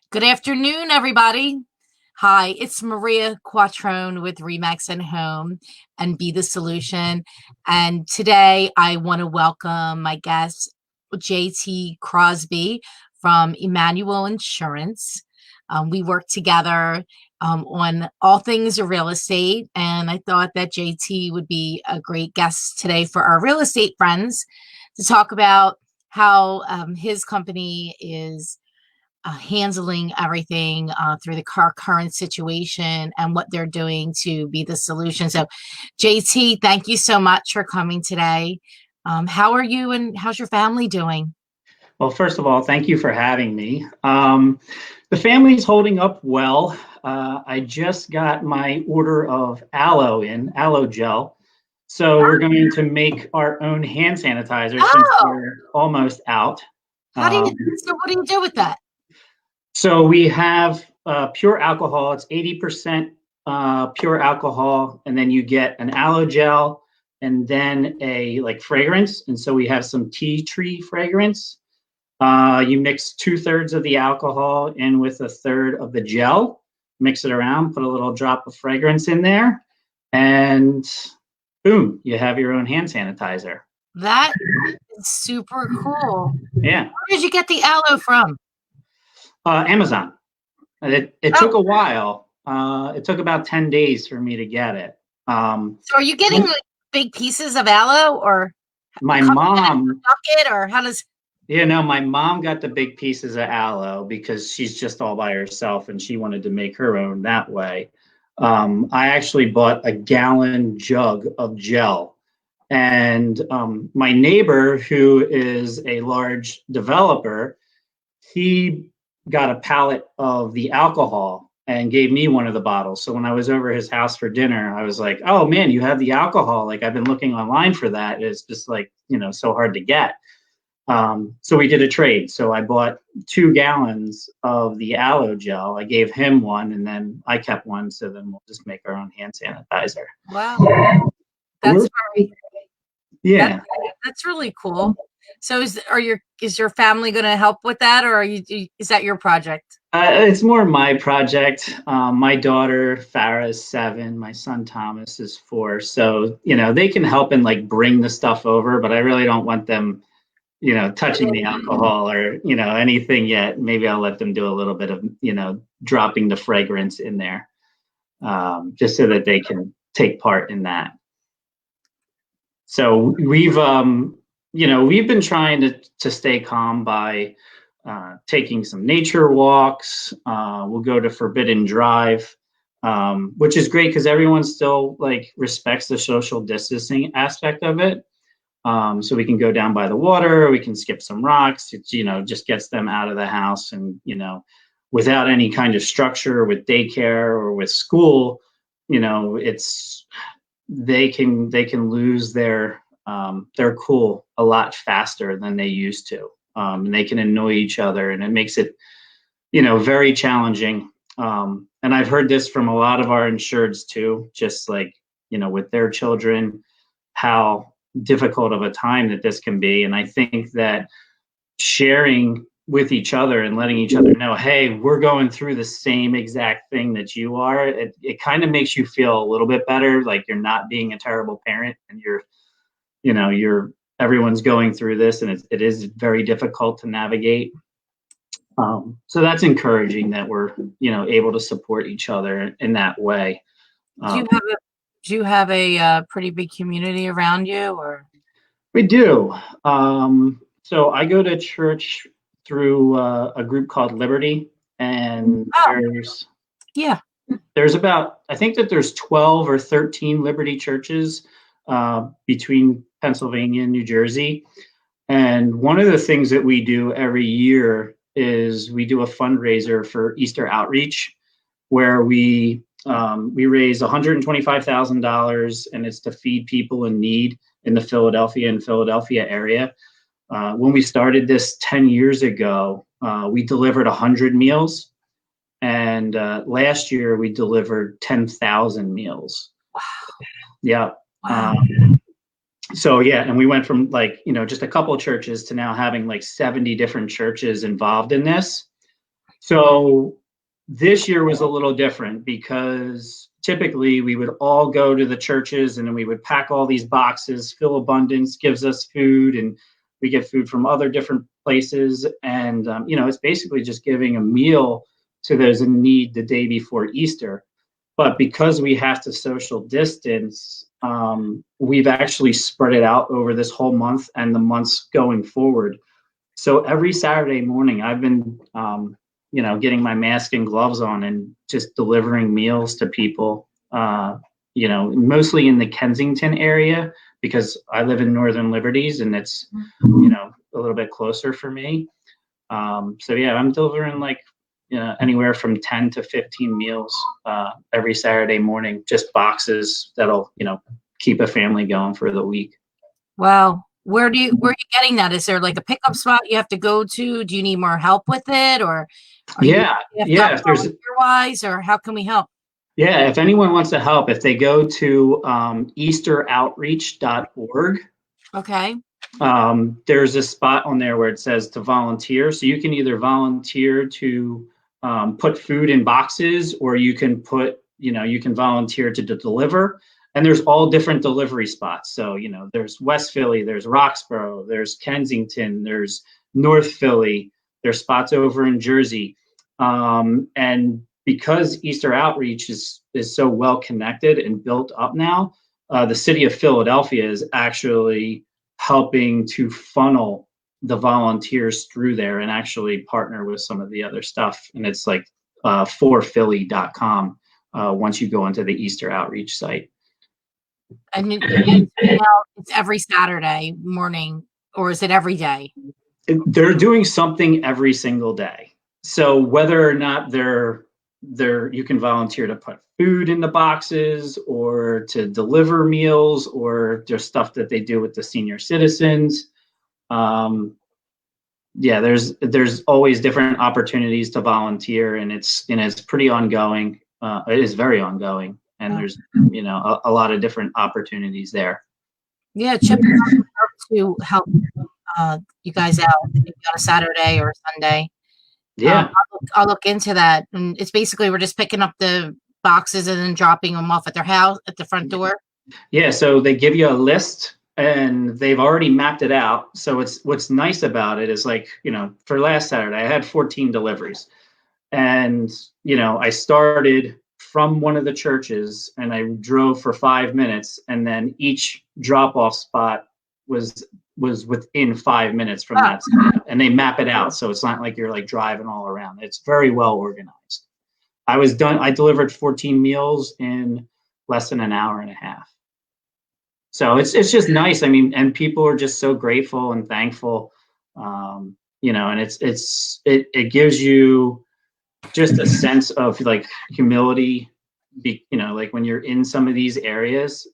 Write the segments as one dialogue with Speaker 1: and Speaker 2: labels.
Speaker 1: Good afternoon, everybody. Hi, it's Maria Quattrone with Remax and Home and Be the Solution. And today I want to welcome my guest, Jay Crosby from Emmanuel Insurance. We work together on all things real estate, and I thought that JT would be a great guest today for our real estate friends to talk about how his company is handling everything through the current situation and what they're doing to be the solution. So, JT, thank you so much for coming today. How are you and how's your family doing?
Speaker 2: Well, first of all, thank you for having me. The family's holding up well. I just got my order of aloe gel. So we're going to make our own hand sanitizer since
Speaker 1: Oh,
Speaker 2: we're almost out.
Speaker 1: how do you,
Speaker 2: Um,
Speaker 1: so what do you do with that?
Speaker 2: so we have pure alcohol. It's 80% pure alcohol, and then you get an aloe gel and then a like fragrance. And so we have some tea tree fragrance. You mix 2/3 of the alcohol in with 1/3 of the gel, mix it around, put a little drop of fragrance in there, and boom, you have your own hand sanitizer.
Speaker 1: That is super cool.
Speaker 2: Yeah,
Speaker 1: Where did you get the aloe from?
Speaker 2: Amazon. It
Speaker 1: Oh,
Speaker 2: took a while. It took about 10 days for me to get it.
Speaker 1: so are you getting like big pieces of aloe or
Speaker 2: My
Speaker 1: coming in a
Speaker 2: mom,
Speaker 1: bucket or how does,
Speaker 2: my mom got the big pieces of aloe because she's just all by herself and she wanted to make her own that way. I actually bought a gallon jug of gel. And my neighbor, who is a large developer, he got a pallet of the alcohol and gave me one of the bottles. So when I was over his house for dinner, I was like, oh man, you have the alcohol. Like I've been looking online for that. It's just like, so hard to get. So we did a trade. So I bought 2 gallons of the aloe gel. I gave him one and then I kept one. So then we'll just make our own hand sanitizer.
Speaker 1: wow,
Speaker 2: We're,
Speaker 1: that's very, that,
Speaker 2: yeah.
Speaker 1: that's really cool. So is your family going to help with that or is that your project?
Speaker 2: It's more my project. My daughter Farah is 7. My son Thomas is 4. So they can help and like bring the stuff over, but I really don't want them, touching the alcohol or anything yet. Maybe I'll let them do a little bit of dropping the fragrance in there, just so that they can take part in that. So we've been trying to stay calm by taking some nature walks. We'll go to Forbidden Drive, which is great because everyone still like respects the social distancing aspect of it. So we can go down by the water, we can skip some rocks. It's just gets them out of the house, and without any kind of structure with daycare or with school, it's they can lose their cool a lot faster than they used to. And they can annoy each other, and it makes it, very challenging. And I've heard this from a lot of our insureds too, just like, with their children, how difficult of a time that this can be. And I think that sharing with each other and letting each other know, hey, we're going through the same exact thing that you are, it kind of makes you feel a little bit better, like you're not being a terrible parent, and you're everyone's going through this, and it is very difficult to navigate. So that's encouraging that we're able to support each other in that way.
Speaker 1: Do you have a do you have a pretty big community around you or?
Speaker 2: We do. So I go to church through a group called Liberty, and
Speaker 1: Oh, yeah.
Speaker 2: there's about, I think that there's 12 or 13 Liberty churches between Pennsylvania and New Jersey. And one of the things that we do every year is we do a fundraiser for Easter outreach, where we raise $125,000, and it's to feed people in need in the Philadelphia area. When we started this 10 years ago, we delivered 100 meals. And last year we delivered 10,000 meals.
Speaker 1: Wow.
Speaker 2: Yeah.
Speaker 1: Wow.
Speaker 2: So yeah, and we went from just a couple of churches to now having like 70 different churches involved in this. So this year was a little different because typically we would all go to the churches and then we would pack all these boxes. Phil Abundance gives us food, and we get food from other different places. And, it's basically just giving a meal to those in need the day before Easter. But because we have to social distance, we've actually spread it out over this whole month and the months going forward. So every Saturday morning, I've been, getting my mask and gloves on and just delivering meals to people, mostly in the Kensington area because I live in Northern Liberties and it's, a little bit closer for me. So yeah, I'm delivering anywhere from 10 to 15 meals every Saturday morning, just boxes that'll, keep a family going for the week.
Speaker 1: Wow. Where are you getting that? Is there like a pickup spot you have to go to? Do you need more help with it, or
Speaker 2: if there's
Speaker 1: wise, or how can we help?
Speaker 2: Yeah, if anyone wants to help, if they go to easteroutreach.org,
Speaker 1: okay,
Speaker 2: there's a spot on there where it says to volunteer. So you can either volunteer to put food in boxes, or you can volunteer to deliver. And there's all different delivery spots. So, there's West Philly, there's Roxborough, there's Kensington, there's North Philly, there's spots over in Jersey. And because Easter Outreach is so well connected and built up now, the city of Philadelphia is actually helping to funnel the volunteers through there and actually partner with some of the other stuff. And it's like forphilly.com once you go into the Easter Outreach site.
Speaker 1: And it's every Saturday morning, or is it every day?
Speaker 2: They're doing something every single day. So whether or not you can volunteer to put food in the boxes or to deliver meals, or there's stuff that they do with the senior citizens. There's always different opportunities to volunteer, and it's pretty ongoing. It is very ongoing. And there's, a lot of different opportunities there.
Speaker 1: Yeah, Chip to help you guys out maybe on a Saturday or a Sunday.
Speaker 2: Yeah,
Speaker 1: I'll look into that. And it's basically we're just picking up the boxes and then dropping them off at their house at the front door.
Speaker 2: Yeah, so they give you a list and they've already mapped it out. So what's nice about it is for last Saturday, I had 14 deliveries. And, I started from one of the churches and I drove for 5 minutes, and then each drop-off spot was within 5 minutes from that spot, and they map it out. So it's not like you're driving all around. It's very well organized. I delivered 14 meals in less than an hour and a half. So it's just nice. I mean, and people are just so grateful and thankful, and it gives you just a sense of humility, when you're in some of these areas,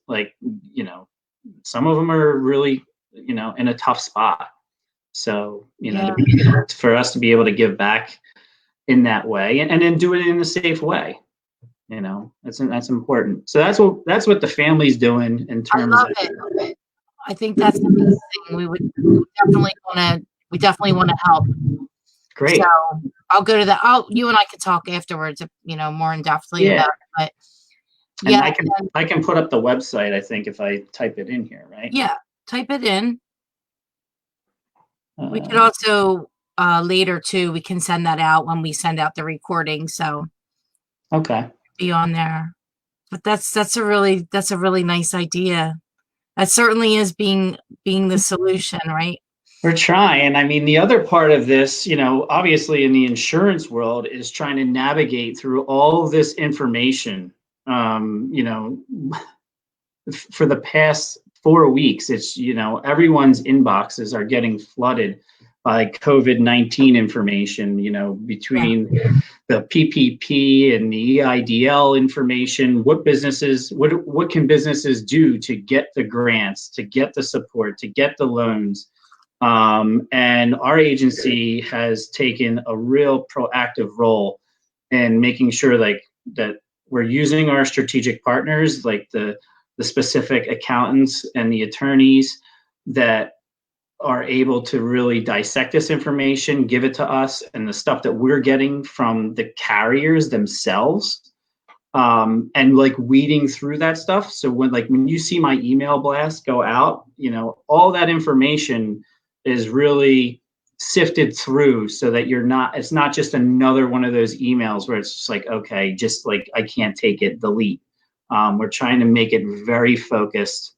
Speaker 2: some of them are really, in a tough spot. So, for us to be able to give back in that way and then do it in a safe way, that's important. So that's what the family's doing in terms of
Speaker 1: it. I think that's the biggest thing. We definitely want to help.
Speaker 2: Great.
Speaker 1: So I'll go to that. You and I could talk afterwards, more in depthly about it. But
Speaker 2: I can put up the website, I think, if I type it in here, right?
Speaker 1: Yeah, type it in. We could also later too. We can send that out when we send out the recording. So
Speaker 2: okay,
Speaker 1: be on there. But that's a really nice idea. That certainly is being the solution, right?
Speaker 2: We're trying. I mean, the other part of this, obviously in the insurance world, is trying to navigate through all of this information. For the past 4 weeks, it's, everyone's inboxes are getting flooded by COVID-19 information, between the PPP and the EIDL information. What can businesses do to get the grants, to get the support, to get the loans? And our agency has taken a real proactive role in making sure that we're using our strategic partners, like the specific accountants and the attorneys that are able to really dissect this information, give it to us, and the stuff that we're getting from the carriers themselves, and like weeding through that stuff. So when you see my email blast go out, all that information is really sifted through so that it's not just another one of those emails where it's just like, okay, just like, I can't take it, delete. We're trying to make it very focused,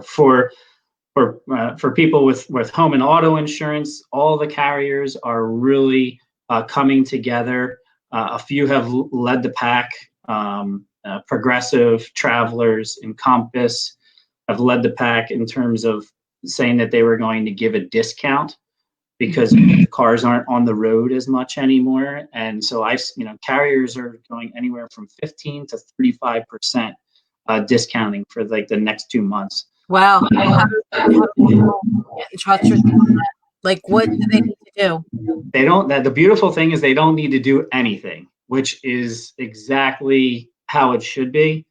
Speaker 2: for people with home and auto insurance. All the carriers are really coming together. A few have led the pack. Progressive, Travelers, Encompass have led the pack in terms of saying that they were going to give a discount because cars aren't on the road as much anymore. And so carriers are going anywhere from 15 to 35% discounting for like the next 2 months.
Speaker 1: Wow. Like, what do they need to do?
Speaker 2: They don't. The beautiful thing is they don't need to do anything, which is exactly how it should be,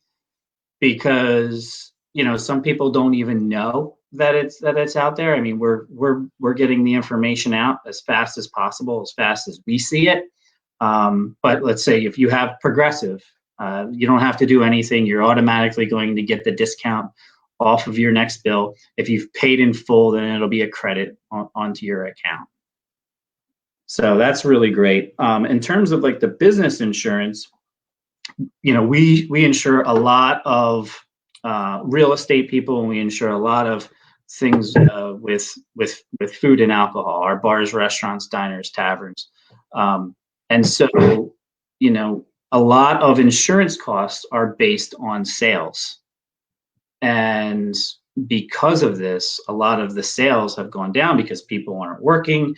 Speaker 2: because some people don't even know that it's out there. I mean, we're getting the information out as fast as possible, as fast as we see it. But let's say if you have Progressive, you don't have to do anything. You're automatically going to get the discount off of your next bill. If you've paid in full, then it'll be a credit onto your account. So that's really great. In terms of like the business insurance, we insure a lot of real estate people, and we insure a lot of things with food and alcohol, our bars, restaurants, diners, taverns. And so, a lot of insurance costs are based on sales. And because of this, a lot of the sales have gone down because people aren't working.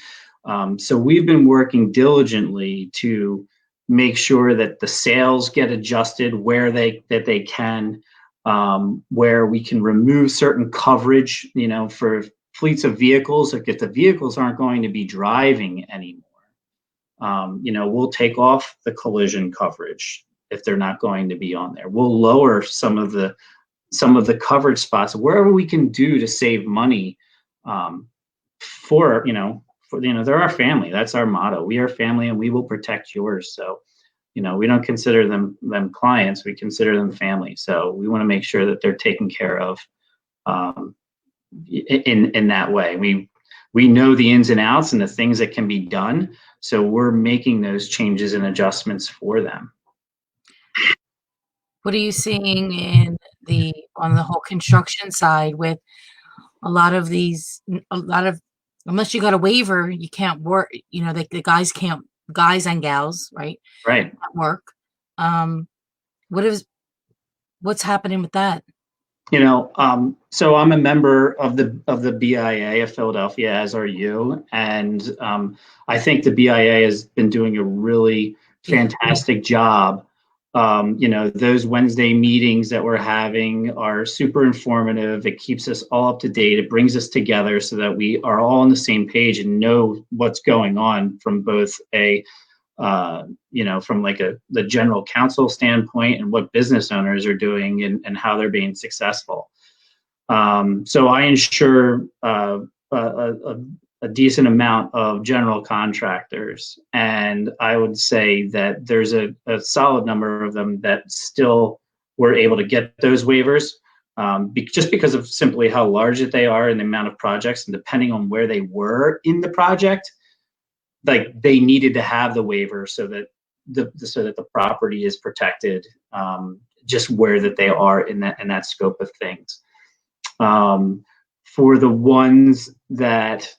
Speaker 2: So we've been working diligently to make sure that the sales get adjusted where they can, where we can remove certain coverage, for fleets of vehicles. Like if the vehicles aren't going to be driving anymore, we'll take off the collision coverage if they're not going to be on there. We'll lower some of the coverage spots wherever we can do to save money, they're our family. That's our motto. We are family and we will protect yours. So, we don't consider them clients, we consider them family. So we want to make sure that they're taken care of in that way. We know the ins and outs and the things that can be done. So we're making those changes and adjustments for them.
Speaker 1: What are you seeing on the whole construction side with a lot of unless you got a waiver, you can't work, the guys and gals, right?
Speaker 2: Right.
Speaker 1: Can't work. What's happening with that?
Speaker 2: So I'm a member of the BIA of Philadelphia, as are you. And I think the BIA has been doing a really fantastic job. Those Wednesday meetings that we're having are super informative. It keeps us all up to date. It brings us together so that we are all on the same page and know what's going on from both from like the general counsel standpoint and what business owners are doing and how they're being successful. So I insure a decent amount of general contractors, and I would say that there's a solid number of them that still were able to get those waivers, just because of simply how large that they are and the amount of projects, and depending on where they were in the project, like they needed to have the waiver so that the property is protected, just where that they are in that scope of things. For the ones that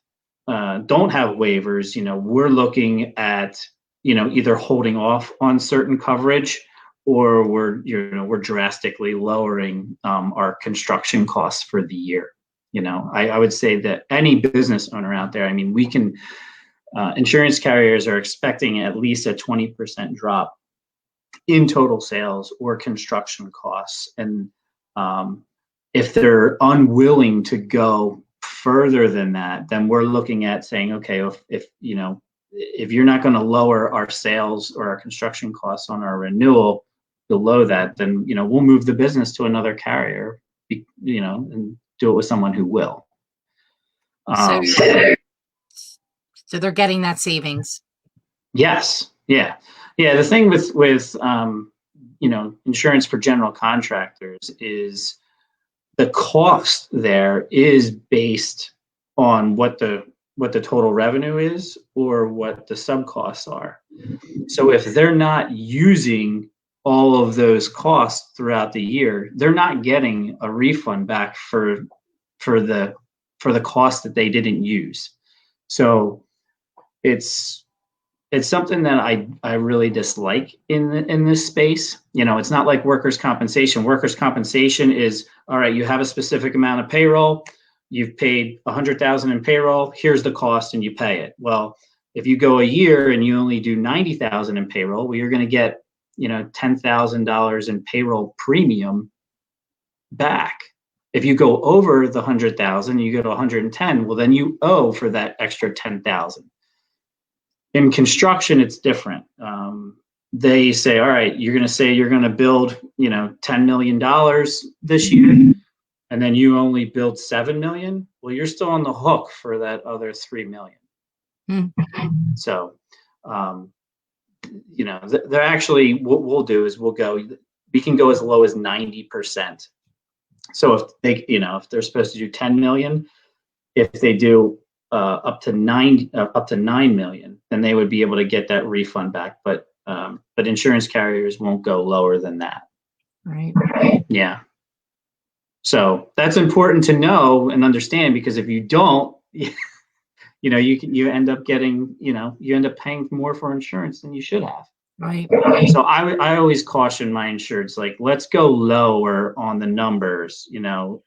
Speaker 2: don't have waivers, we're looking at either holding off on certain coverage, or we're drastically lowering our construction costs for the year. I would say that any business owner out there, we can. Insurance carriers are expecting at least a 20% drop in total sales or construction costs, and if they're unwilling to go further than that, then we're looking at saying, okay, if you're not going to lower our sales or our construction costs on our renewal below that, then we'll move the business to another carrier, and do it with someone who will.
Speaker 1: So,
Speaker 2: Um,
Speaker 1: so they're getting that savings.
Speaker 2: yes, yeah, yeah. The thing with insurance for general contractors is the cost there is based on what the total revenue is or what the sub costs are. So if they're not using all of those costs throughout the year, they're not getting a refund back for the for the cost that they didn't use. So it's it's something that I really dislike in this space. It's not like workers' compensation. Workers' compensation is, all right, you have a specific amount of payroll, you've paid 100,000 in payroll, here's the cost, and you pay it. Well, if you go a year and you only do 90,000 in payroll, well, you're going to get $10,000 in payroll premium back. If you go over the 100,000, you go to 110. Well, then you owe for that extra 10,000. In construction, it's different. They say, all right, you're going to say you're going to build, $10 million this year, and then you only build 7 million. Well, you're still on the hook for that other 3 million.
Speaker 1: Mm-hmm.
Speaker 2: So, they're actually, what we'll do is we can go as low as 90%. So if they're supposed to do 10 million, if they do up to 9 million, then they would be able to get that refund back. But insurance carriers won't go lower than that.
Speaker 1: Right.
Speaker 2: Yeah. So that's important to know and understand, because if you don't, you end up getting, you end up paying more for insurance than you should have.
Speaker 1: Right.
Speaker 2: So I always caution my insureds, like, let's go lower on the numbers, no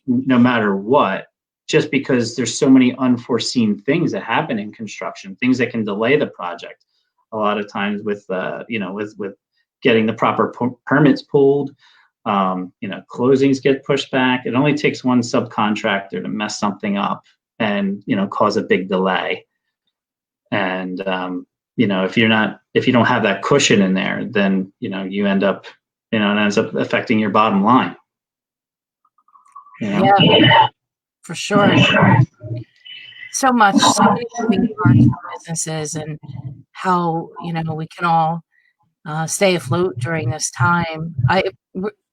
Speaker 2: matter what, just because there's so many unforeseen things that happen in construction, things that can delay the project. A lot of times with getting the proper permits pulled, closings get pushed back. It only takes one subcontractor to mess something up and, cause a big delay. And, if you don't have that cushion in there, then, you end up, it ends up affecting your bottom line.
Speaker 1: Yeah, for sure. So many moving parts for businesses, and how, we can all stay afloat during this time.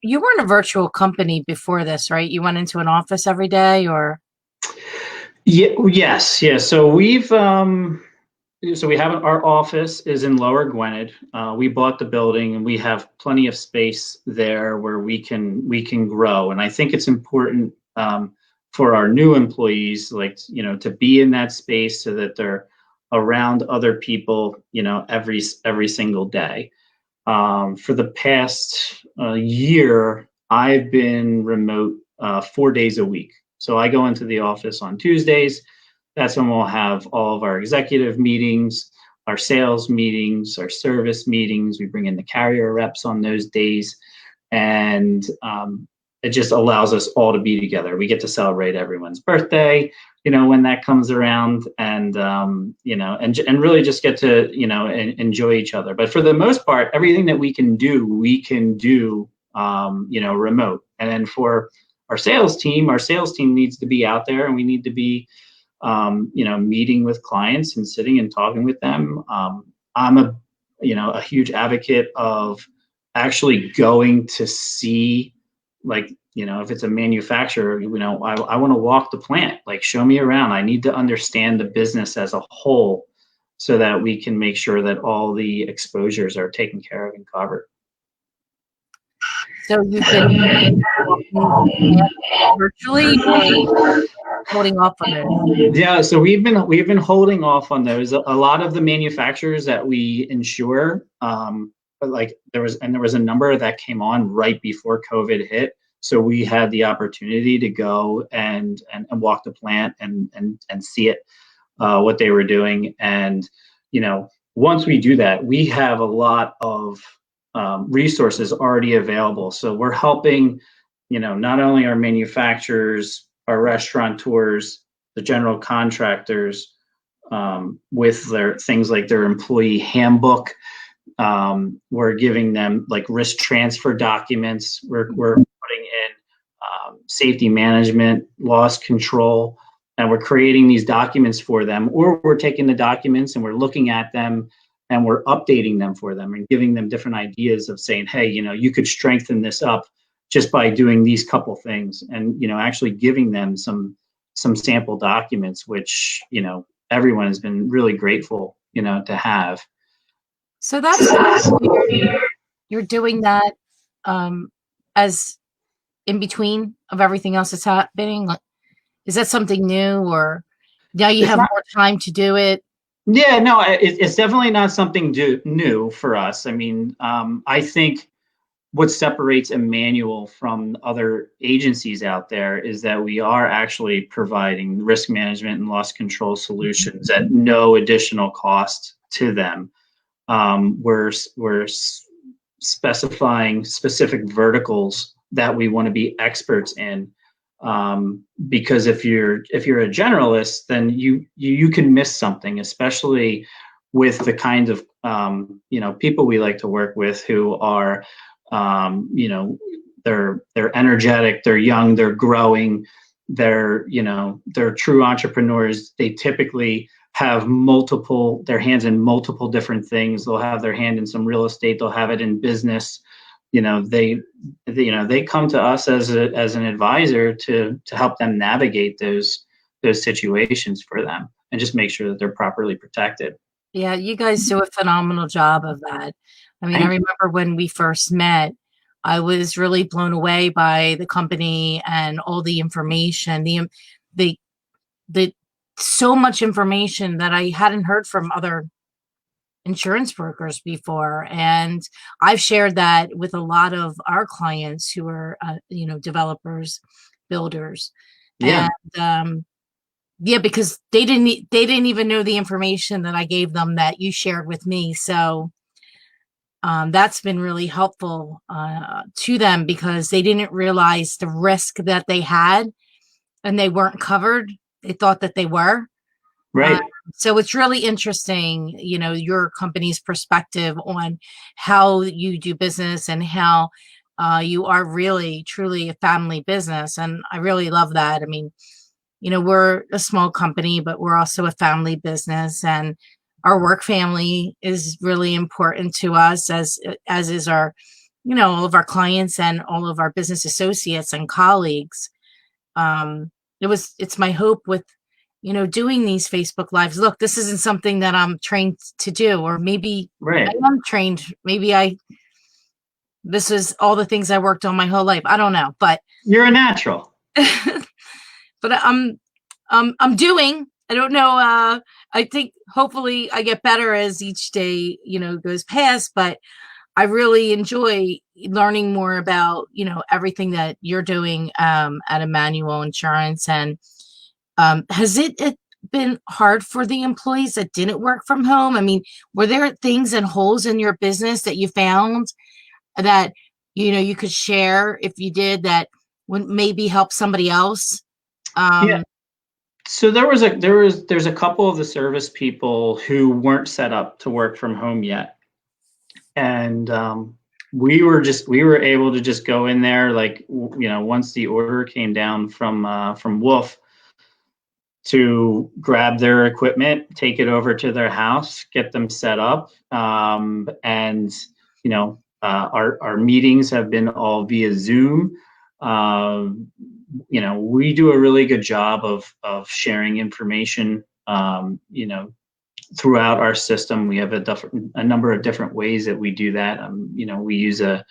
Speaker 1: You were in a virtual company before this, right? You went into an office every day, or?
Speaker 2: Yeah, yes, yeah. So we have our office is in Lower Gwinnett. We bought the building, and we have plenty of space there where we can grow. And I think it's important for our new employees, like, to be in that space so that they're around other people, every single day. For the past year, I've been remote 4 days a week. So I go into the office on Tuesdays. That's when we'll have all of our executive meetings, our sales meetings, our service meetings. We bring in the carrier reps on those days. And it just allows us all to be together. We get to celebrate everyone's birthday, when that comes around, and and really just get to, enjoy each other. But for the most part, everything that we can do remote. And then for our sales team needs to be out there, and we need to be, meeting with clients and sitting and talking with them. I'm a huge advocate of actually going to see, like, if it's a manufacturer, I want to walk the plant, like, show me around. I need to understand the business as a whole so that we can make sure that all the exposures are taken care of and covered.
Speaker 1: So you've been virtually, or holding off on it?
Speaker 2: Yeah, so we've been holding off on those. A lot of the manufacturers that we insure, but like there was a number that came on right before COVID hit. So we had the opportunity to go and walk the plant and see it, what they were doing. And, once we do that, we have a lot of resources already available. So we're helping, not only our manufacturers, our restaurateurs, the general contractors, with their things like their employee handbook. We're giving them like risk transfer documents. We're putting in safety management, loss control. and we're creating these documents for them, or we're taking the documents and we're looking at them and we're updating them for them and giving them different ideas of saying, hey, you could strengthen this up just by doing these couple things, and actually giving them some sample documents, which everyone has been really grateful to have.
Speaker 1: So that's you're doing that as in between of everything else that's happening. Is that something new, or now you have more time to do it?
Speaker 2: Yeah, no, it's definitely not something new for us. I mean, I think what separates Emmanuel from other agencies out there is that we are actually providing risk management and loss control solutions at no additional cost to them. We're specifying specific verticals that we want to be experts in, because if you're a generalist, then you can miss something, especially with the kind of people we like to work with who are they're energetic, they're young, they're growing, they're true entrepreneurs. They typically have their hands in multiple different things. They'll have their hand in some real estate, they'll have it in business. They come to us as an advisor to help them navigate those situations for them and just make sure that they're properly protected.
Speaker 1: Yeah, you guys do a phenomenal job of that. I mean, I remember when we first met, I was really blown away by the company and all the information, the so much information that I hadn't heard from other insurance brokers before. And I've shared that with a lot of our clients who are, developers, builders.
Speaker 2: Yeah.
Speaker 1: And, yeah, because they didn't even know the information that I gave them that you shared with me. So that's been really helpful to them, because they didn't realize the risk that they had and they weren't covered. They thought that they were.
Speaker 2: Right.
Speaker 1: So it's really interesting, your company's perspective on how you do business and how you are really, truly a family business. And I really love that. I mean, we're a small company, but we're also a family business, and our work family is really important to us, as is our, all of our clients and all of our business associates and colleagues. It's my hope with, doing these Facebook Lives. Look, this isn't something that I'm trained to do, or maybe
Speaker 2: right.
Speaker 1: I am trained. Maybe this is all the things I worked on my whole life. I don't know, but
Speaker 2: you're a natural.
Speaker 1: But I'm doing, I don't know. I think hopefully I get better as each day, goes past, but I really enjoy learning more about, everything that you're doing at Emmanuel Insurance. And has it been hard for the employees that didn't work from home? I mean, were there things and holes in your business that you found that, you could share if you did, that would maybe help somebody else?
Speaker 2: Yeah. So there's a couple of the service people who weren't set up to work from home yet. And we were able to just go in there, like, once the order came down from Wolf, to grab their equipment, take it over to their house, get them set up. And our meetings have been all via Zoom. We do a really good job of sharing information, throughout our system. We have a number of different ways that we do that. We use a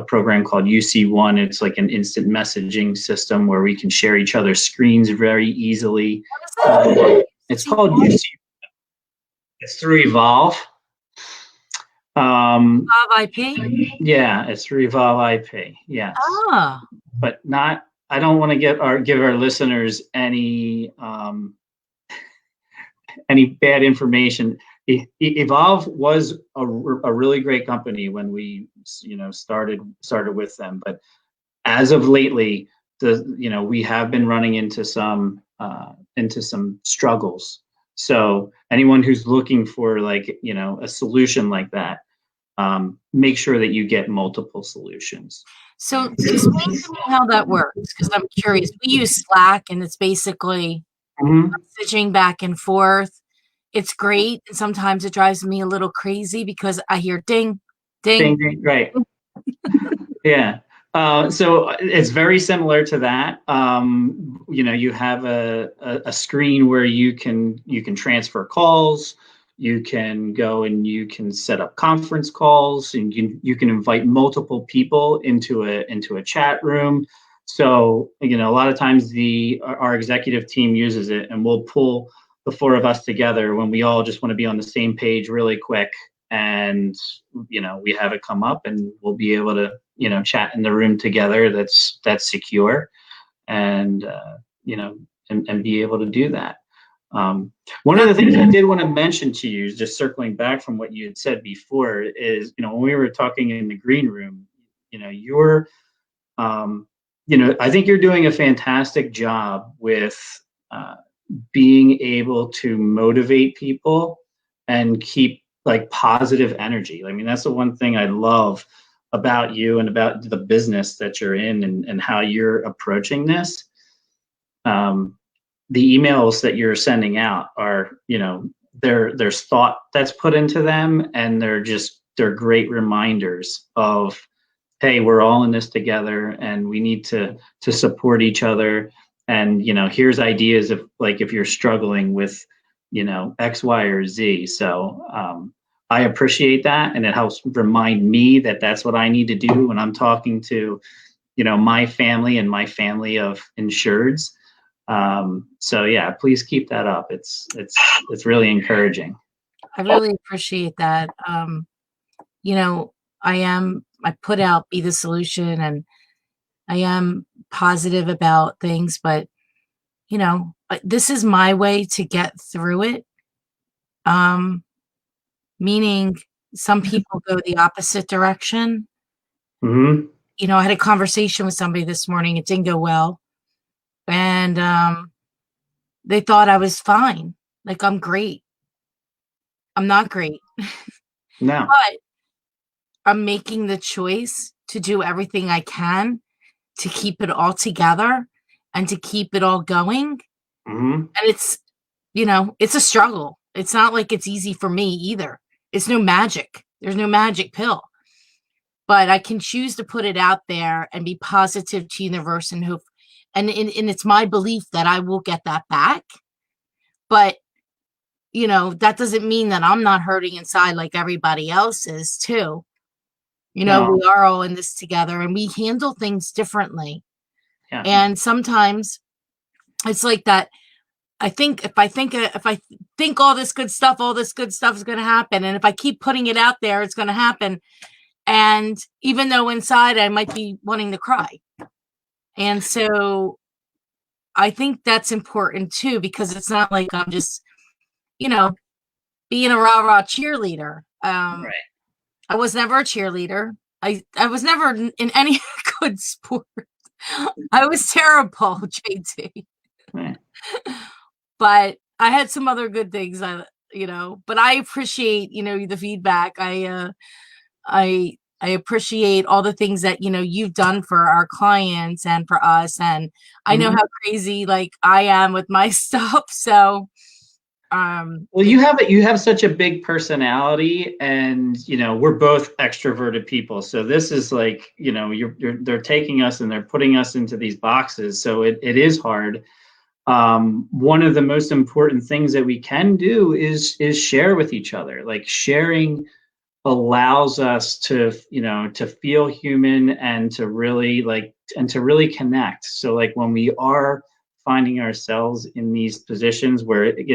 Speaker 2: program called UC1. It's like an instant messaging system where we can share each other's screens very easily. It's called UC. It's through Evolve.
Speaker 1: Evolve IP?
Speaker 2: Yeah, it's through Evolve IP. Yes.
Speaker 1: Ah.
Speaker 2: But not. I don't want to give our listeners any bad information. Evolve was a really great company when we started with them, but as of lately, we have been running into some struggles. So anyone who's looking for a solution like that, make sure that you get multiple solutions.
Speaker 1: So explain to me how that works, because I'm curious. We use Slack, and it's basically
Speaker 2: Mhm.
Speaker 1: messaging back and forth. It's great. And sometimes it drives me a little crazy because I hear ding, ding.
Speaker 2: Ding, ding, right. Yeah. So it's very similar to that. You have a screen where you can transfer calls. You can go and you can set up conference calls, and you can invite multiple people into a chat room. So a lot of times our executive team uses it, and we'll pull the four of us together when we all just want to be on the same page really quick, and we have it come up, and we'll be able to chat in the room together that's secure, and and be able to do that. One of the things I did want to mention to you, just circling back from what you had said before, is when we were talking in the green room, you're I think you're doing a fantastic job with uh, being able to motivate people and keep like positive energy. I mean, that's the one thing I love about you and about the business that you're in, and how you're approaching this. Um, the emails that you're sending out are, there's thought that's put into them, and they're great reminders of, hey, we're all in this together, and we need to support each other. And here's ideas of, like, if you're struggling with X, Y, or Z. So I appreciate that, and it helps remind me that that's what I need to do when I'm talking to my family and my family of insureds. So yeah, please keep that up. It's really encouraging.
Speaker 1: I really appreciate that. You know, I put out be the solution, and I am positive about things, but this is my way to get through it. Um, Meaning some people go the opposite direction.
Speaker 2: Hmm.
Speaker 1: I had a conversation with somebody this morning. It didn't go well. And they thought I was fine. Like I'm great. I'm not great.
Speaker 2: No.
Speaker 1: But I'm making the choice to do everything I can to keep it all together and to keep it all going.
Speaker 2: Hmm.
Speaker 1: And it's a struggle. It's not like it's easy for me either. It's no magic. There's no magic pill. But I can choose to put it out there and be positive to the universe and hope. And it's my belief that I will get that back. But, that doesn't mean that I'm not hurting inside like everybody else is too.
Speaker 2: No.
Speaker 1: We are all in this together, and we handle things differently.
Speaker 2: Yeah.
Speaker 1: And sometimes it's like that. If I think all this good stuff is going to happen. And if I keep putting it out there, it's going to happen. And even though inside I might be wanting to cry. And so I think that's important too, because it's not like I'm just, you know, being a rah-rah cheerleader.
Speaker 2: Right.
Speaker 1: I was never a cheerleader. I was never in any good sport. I was terrible, JT.
Speaker 2: Right.
Speaker 1: But I had some other good things, but I appreciate, the feedback. I appreciate all the things that, you've done for our clients and for us. And I know
Speaker 2: Hmm.
Speaker 1: how crazy like I am with my stuff. So,
Speaker 2: Well, you have such a big personality, and we're both extroverted people. So this is like, they're taking us and they're putting us into these boxes. So it is hard. One of the most important things that we can do is share with each other. Like, sharing allows us to feel human, and to really connect. So like, when we are finding ourselves in these positions where it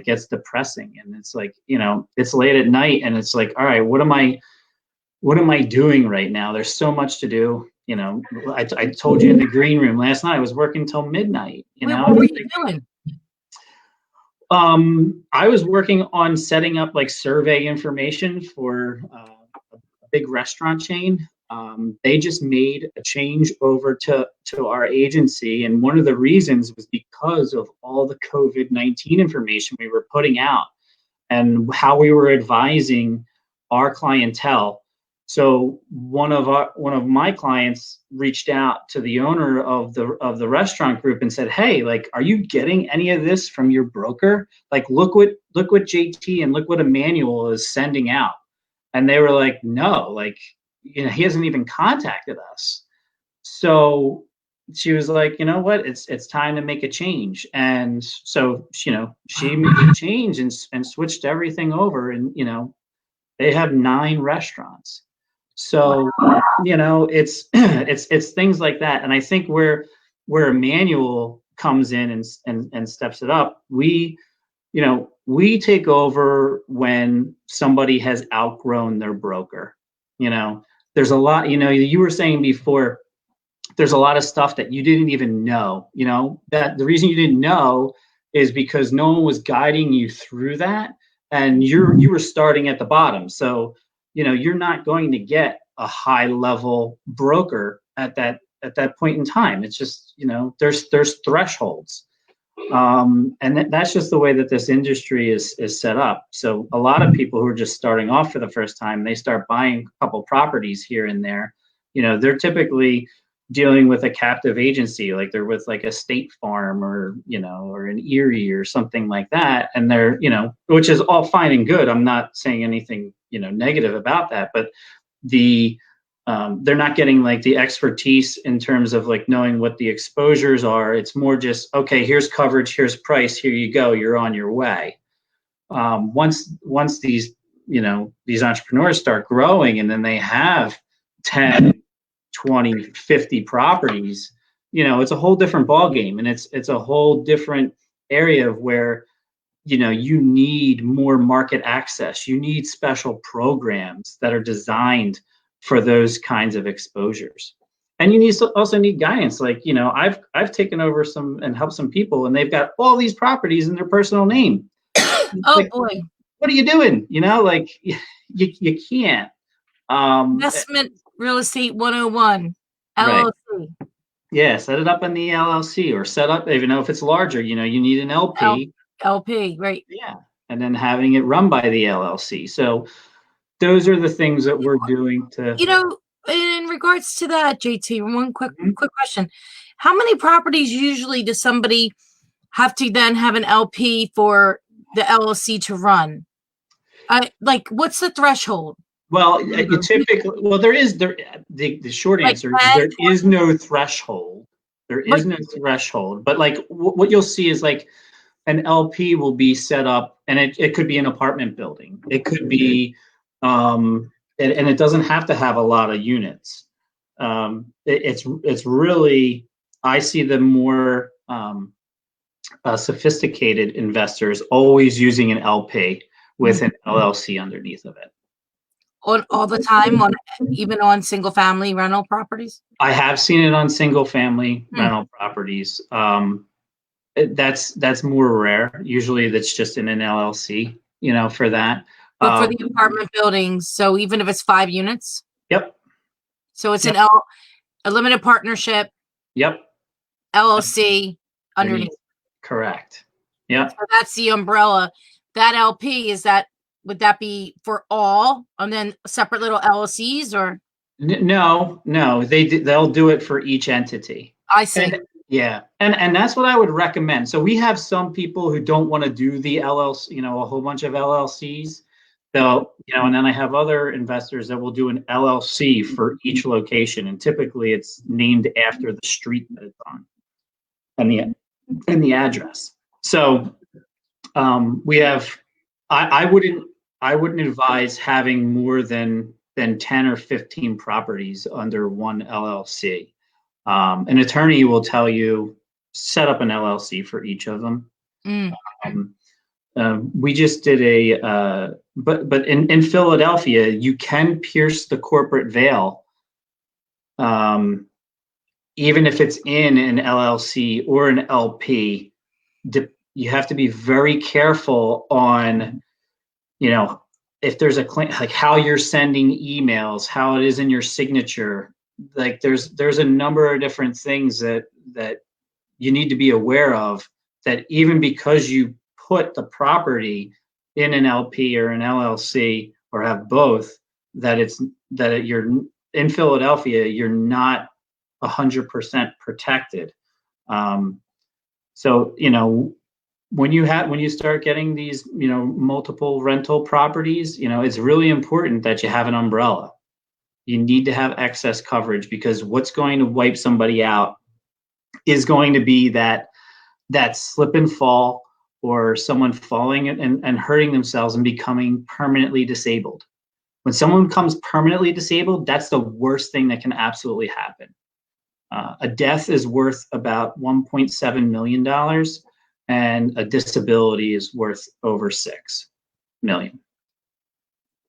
Speaker 2: gets depressing, and it's like, it's late at night, and it's like, all right, what am I doing right now? There's so much to do. I told you in the green room last night, I was working till midnight.
Speaker 1: what were you doing?
Speaker 2: I was working on setting up like survey information for a big restaurant chain. They just made a change over to our agency, and one of the reasons was because of all the COVID-19 information we were putting out, and how we were advising our clientele So one of my clients reached out to the owner of the restaurant group and said, "Hey, like, are you getting any of this from your broker? Like, look what JT and look what Emmanuel is sending out." And they were like, "No, like, he hasn't even contacted us." So she was like, "You know what? It's time to make a change." And so, she made a change and switched everything over, and they have 9 restaurants. So, it's it's things like that. And I think where Emmanuel comes in and steps it up, we take over when somebody has outgrown their broker. There's a lot, you were saying before, there's a lot of stuff that you didn't even know, that the reason you didn't know is because no one was guiding you through that, and you were starting at the bottom. So, you're not going to get a high level broker at that point in time. It's just, there's thresholds. And that's just the way that this industry is set up. So a lot of people who are just starting off for the first time, they start buying a couple properties here and there. They're typically dealing with a captive agency, like they're with like a State Farm or an Erie or something like that. And they're, which is all fine and good. I'm not saying anything, negative about that, but they're not getting like the expertise in terms of like knowing what the exposures are. It's more just, okay, here's coverage, here's price, here you go, you're on your way. Once these entrepreneurs start growing, and then they have 10, 20, 50 properties, it's a whole different ball game, and it's a whole different area of where you need more market access. You need special programs that are designed for those kinds of exposures. And you also need guidance. Like, I've taken over some and helped some people, and they've got all these properties in their personal name.
Speaker 1: Oh,
Speaker 2: like,
Speaker 1: boy.
Speaker 2: what are you doing? Like, you can't.
Speaker 1: Investment real estate 101,
Speaker 2: Right.
Speaker 1: LLC.
Speaker 2: Yeah, set it up in the LLC, or set up, even though if it's larger, you need an LP.
Speaker 1: LP, right.
Speaker 2: Yeah. And then having it run by the LLC. So those are the things that we're doing to.
Speaker 1: In regards to that, JT, one quick
Speaker 2: Mhm.
Speaker 1: question. How many properties usually does somebody have to then have an LP for the LLC to run? What's the threshold?
Speaker 2: Well, you typically, the short
Speaker 1: Like
Speaker 2: answer,
Speaker 1: 10,
Speaker 2: there is no threshold. There is no threshold. But like what you'll see is like an LP will be set up, and it could be an apartment building. It could be, and it doesn't have to have a lot of units. It's really, I see the more sophisticated investors always using an LP with an LLC underneath of it.
Speaker 1: on all the time, even on single family rental properties?
Speaker 2: I have seen it on single family rental properties. That's more rare. Usually that's just in an LLC, for that.
Speaker 1: But for the apartment buildings, so even if it's 5 units?
Speaker 2: Yep.
Speaker 1: So it's a limited partnership.
Speaker 2: Yep.
Speaker 1: LLC underneath.
Speaker 2: Correct. Yep.
Speaker 1: So that's the umbrella. That LP, would that be for all, and then separate little LLCs, or?
Speaker 2: No, they'll do it for each entity.
Speaker 1: I see.
Speaker 2: Yeah. And that's what I would recommend. So we have some people who don't want to do the LLC, a whole bunch of LLCs. They'll, and then I have other investors that will do an LLC for each location. And typically it's named after the street that it's on and the address. So we have, I wouldn't advise having more than 10 or 15 properties under one LLC. An attorney will tell you set up an LLC for each of them. We just did but in Philadelphia, you can pierce the corporate veil, even if it's in an LLC or an LP. You have to be very careful on, if there's a claim, like how you're sending emails, how it is in your signature. Like there's a number of different things that you need to be aware of, that even because you put the property in an LP or an LLC, or have both, that that you're in Philadelphia, you're not 100% protected. So, when you start getting these, multiple rental properties, it's really important that you have an umbrella. You need to have excess coverage, because what's going to wipe somebody out is going to be that slip and fall, or someone falling and hurting themselves and becoming permanently disabled. When someone becomes permanently disabled, that's the worst thing that can absolutely happen. A death is worth about $1.7 million, and a disability is worth over $6 million.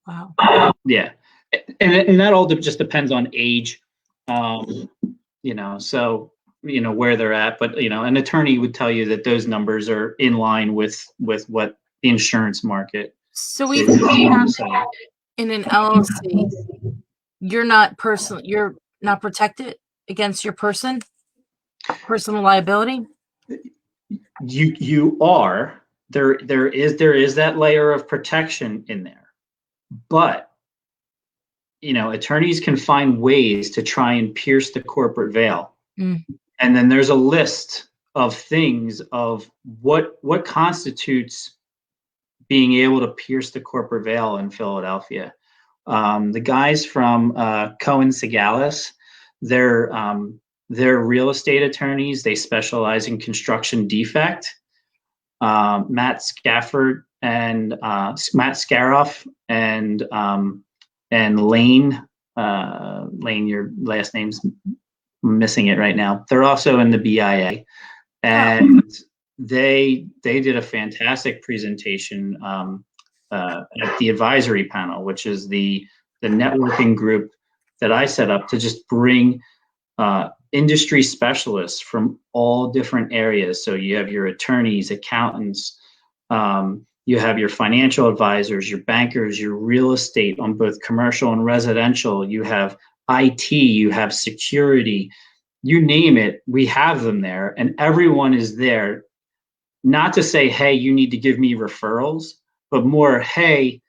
Speaker 1: Wow.
Speaker 2: Yeah. And that all just depends on age, so, where they're at. But, an attorney would tell you that those numbers are in line with what the insurance market.
Speaker 1: So even if you have in an LLC, you're not protected against your personal liability?
Speaker 2: You are. There is that layer of protection in there. But, attorneys can find ways to try and pierce the corporate veil. And then there's a list of things of what constitutes being able to pierce the corporate veil in Philadelphia. The guys from Cohen Segalis, they're real estate attorneys. They specialize in construction defect. Matt Scaroff and Lane, your last name's missing it right now. They're also in the BIA, and they did a fantastic presentation at the advisory panel, which is the networking group that I set up to just bring industry specialists from all different areas. So you have your attorneys, accountants, you have your financial advisors, your bankers, your real estate on both commercial and residential. You have IT, you have security, you name it, we have them there. And everyone is there, not to say, hey, you need to give me referrals, but more, hey,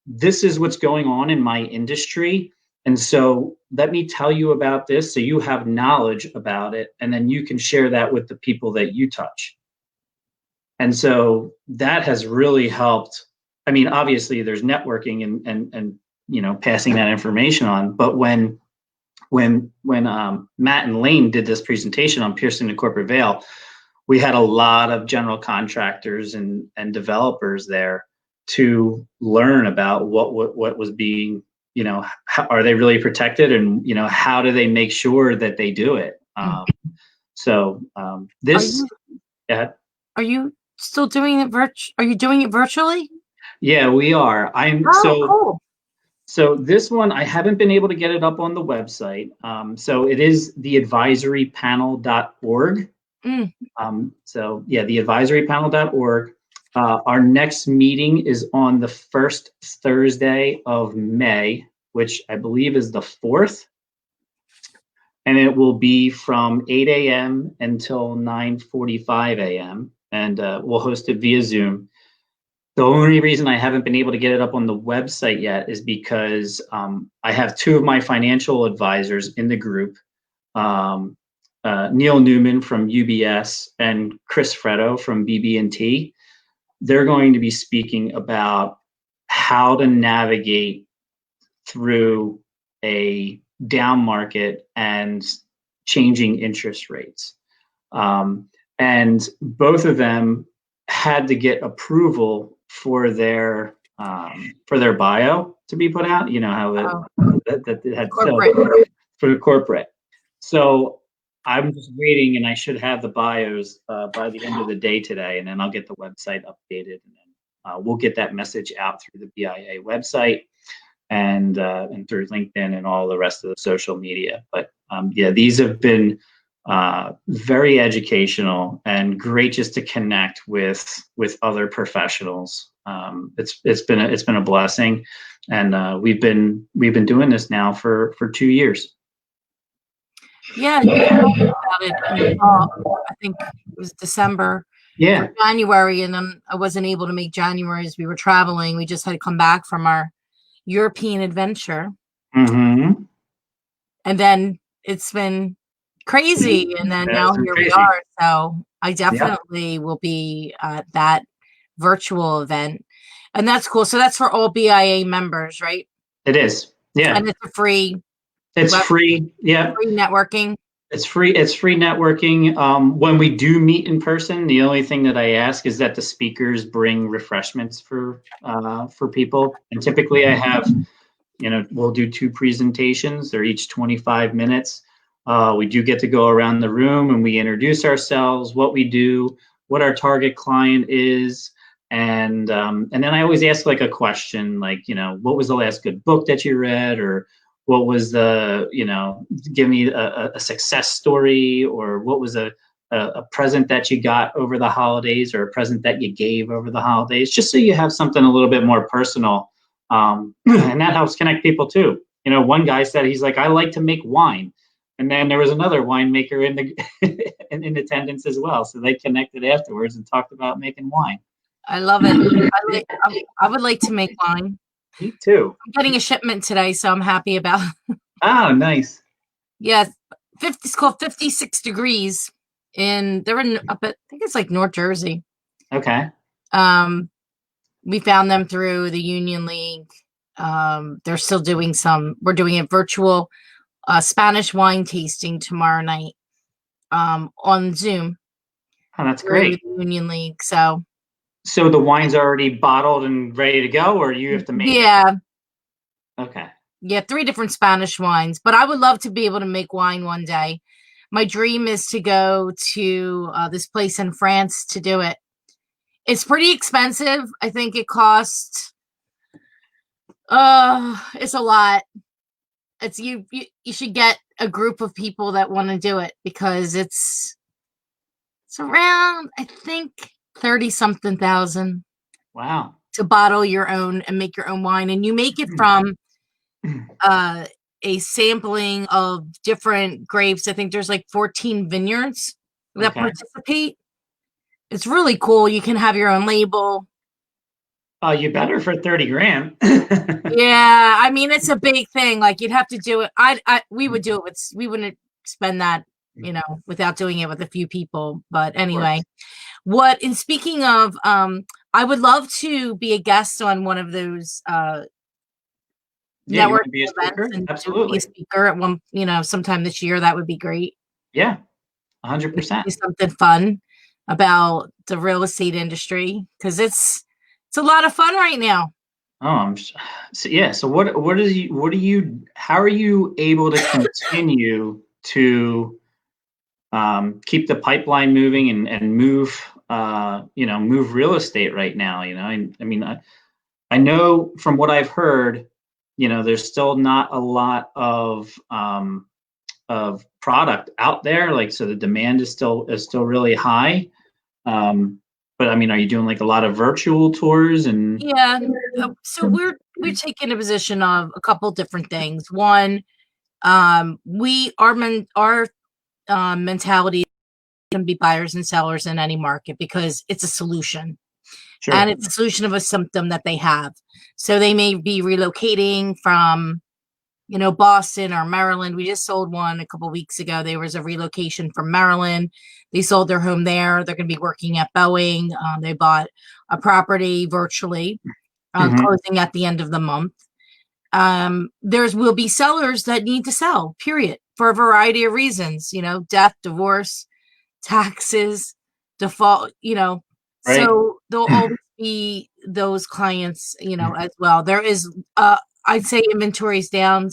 Speaker 2: this is what's going on in my industry. And so let me tell you about this so you have knowledge about it, and then you can share that with the people that you touch. And so that has really helped. I mean, obviously there's networking and passing that information on, but when Matt and Lane did this presentation on piercing the corporate veil, we had a lot of general contractors and developers there to learn about what was being, are they really protected, and how do they make sure that they do it. This.
Speaker 1: Are you still doing it Are you doing it virtually?
Speaker 2: Yeah, we are.
Speaker 1: Cool.
Speaker 2: So this one, I haven't been able to get it up on the website. So it is theadvisorypanel.org. Theadvisorypanel.org. Our next meeting is on the first Thursday of May, which I believe is the 4th. And it will be from 8 a.m. until 9:45 a.m. And we'll host it via Zoom. The only reason I haven't been able to get it up on the website yet is because I have two of my financial advisors in the group, Neil Newman from UBS and Chris Freddo from BB&T. They're going to be speaking about how to navigate through a down market and changing interest rates. And both of them had to get approval for their bio to be put out. You know how that had corporate. For the corporate. So I'm just waiting, and I should have the bios by the end of the day today, and then I'll get the website updated, and then we'll get that message out through the BIA website and through LinkedIn and all the rest of the social media. But these have been very educational and great just to connect with other professionals. It's been a blessing, and we've been doing this now for 2 years.
Speaker 1: Yeah, you talked about it in the fall. I think it was December.
Speaker 2: Yeah.
Speaker 1: January, and I wasn't able to make January as we were traveling. We just had to come back from our European adventure.
Speaker 2: Mm-hmm.
Speaker 1: And then it's been crazy. And then
Speaker 2: That's
Speaker 1: now here we
Speaker 2: crazy.
Speaker 1: are. So I
Speaker 2: Yep,
Speaker 1: definitely will be at that virtual event. And that's cool. So that's for all BIA members, right?
Speaker 2: it is. Yeah,
Speaker 1: And it's a free
Speaker 2: it's
Speaker 1: web,
Speaker 2: free. Yep.
Speaker 1: free networking.
Speaker 2: It's free. It's free networking. When we do meet in person, the only thing that I ask is that the speakers bring refreshments for people. And typically, I have, we'll do two presentations. They're each 25 minutes. We do get to go around the room and we introduce ourselves, what we do, what our target client is, and then I always ask like a question, like, what was the last good book that you read, or what was give me a success story, or what was a present that you got over the holidays, or a present that you gave over the holidays, just so you have something a little bit more personal. And that helps connect people too. One guy said, he's like, I like to make wine. And then there was another winemaker in the in attendance as well. So they connected afterwards and talked about making wine.
Speaker 1: I love it. I would like to make wine.
Speaker 2: Me too.
Speaker 1: I'm getting a shipment today, so I'm happy about it.
Speaker 2: Oh, nice.
Speaker 1: Yeah, 50, it's called 56 degrees. And they're in up at, I think it's like North Jersey.
Speaker 2: Okay.
Speaker 1: Um, we found them through the Union League. They're still doing we're doing a virtual Spanish wine tasting tomorrow night on Zoom
Speaker 2: Oh, that's
Speaker 1: through
Speaker 2: great.
Speaker 1: the Union League. So
Speaker 2: So the wine's already bottled and ready to go, or you have to make it?
Speaker 1: yeah,
Speaker 2: Okay.
Speaker 1: yeah, 3 different Spanish wines. But I would love to be able to make wine one day. My dream is to go to this place in France to do it. It's pretty expensive. I think it costs it's a lot. It's you should get a group of people that want to do it, because it's around, I think, 30 something thousand
Speaker 2: Wow.
Speaker 1: to bottle your own and make your own wine. And you make it from a sampling of different grapes. I think there's like 14 vineyards that
Speaker 2: Okay.
Speaker 1: participate. It's really cool. You can have your own label.
Speaker 2: Oh, you better for 30 grand.
Speaker 1: Yeah, I mean, it's a big thing. Like, you'd have to do it. We would do it with, we wouldn't spend that, without doing it with a few people. But
Speaker 2: Of
Speaker 1: anyway,
Speaker 2: course.
Speaker 1: and speaking of, I would love to be a guest on one of those
Speaker 2: Yeah, you want to
Speaker 1: networking
Speaker 2: be a
Speaker 1: events
Speaker 2: speaker?
Speaker 1: and be a
Speaker 2: Absolutely.
Speaker 1: speaker at one, sometime this year. That would be great.
Speaker 2: Yeah,
Speaker 1: We could
Speaker 2: 100%.
Speaker 1: do something fun about the real estate industry, because it's a lot of fun right now.
Speaker 2: Oh, so yeah. So how are you able to continue to keep the pipeline moving and move real estate right now? I mean, I know from what I've heard, there's still not a lot of product out there. Like, so the demand is still really high. But I mean, are you doing like a lot of virtual tours and?
Speaker 1: Yeah. So we're taking a position of a couple different things. One, our mentality can be buyers and sellers in any market, because it's a solution, and
Speaker 2: Sure.
Speaker 1: it's a solution of a symptom that they have. So they may be relocating from, Boston or Maryland. We just sold one a couple weeks ago. There was a relocation from Maryland. They sold their home there. They're going to be working at Boeing. They bought a property virtually,
Speaker 2: Hmm.
Speaker 1: closing at the end of the month. There's will be sellers that need to sell, period, for a variety of reasons, death, divorce, taxes, default,
Speaker 2: Right.
Speaker 1: so there'll always be those clients, as well. There is, I'd say inventory is down